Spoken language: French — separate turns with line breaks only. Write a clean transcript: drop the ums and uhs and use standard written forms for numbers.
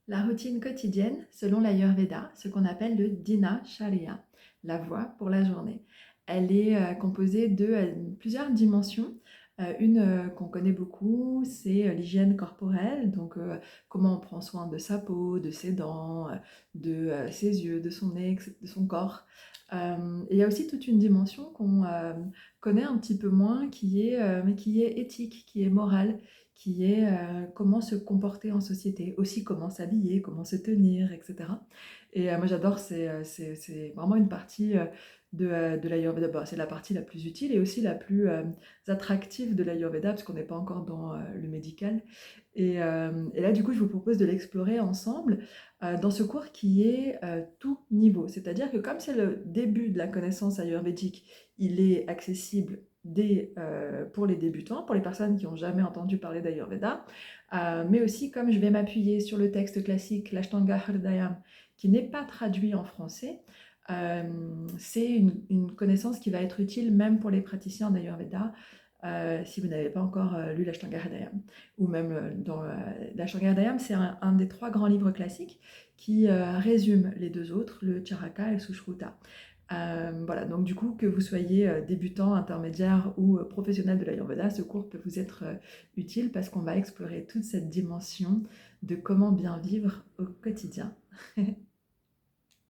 La routine quotidienne, selon l'Ayurveda, ce qu'on appelle le Dinacharya, la voie pour la journée. Elle est composée de plusieurs dimensions. Une qu'on connaît beaucoup, c'est l'hygiène corporelle, donc comment on prend soin de sa peau, de ses dents, de ses yeux, de son nez, de son corps. Et il y a aussi toute une dimension qu'on connaît un petit peu moins, mais qui est éthique, qui est morale, qui est comment se comporter en société, aussi comment s'habiller, comment se tenir, etc. Et moi j'adore, c'est vraiment une partie de l'Ayurveda. Bon, c'est la partie la plus utile et aussi la plus attractive de l'Ayurveda, parce qu'on n'est pas encore dans le médical. Et là, du coup, je vous propose de l'explorer ensemble dans ce cours qui est tout niveau. C'est-à-dire que comme c'est le début de la connaissance ayurvédique, il est accessible pour les débutants, pour les personnes qui n'ont jamais entendu parler d'Ayurveda, mais aussi comme je vais m'appuyer sur le texte classique, l'Ashtanga Hridayam, qui n'est pas traduit en français, euh, c'est une connaissance qui va être utile même pour les praticiens d'Ayurveda, si vous n'avez pas encore lu l'Ashtanga Hridayam. Ou même dans l'Ashtanga Hridayam, c'est un des trois grands livres classiques qui résume les deux autres, le Charaka et le Sushruta. Voilà, donc du coup, que vous soyez débutant, intermédiaire ou professionnel de l'Ayurveda, ce cours peut vous être utile parce qu'on va explorer toute cette dimension de comment bien vivre au quotidien.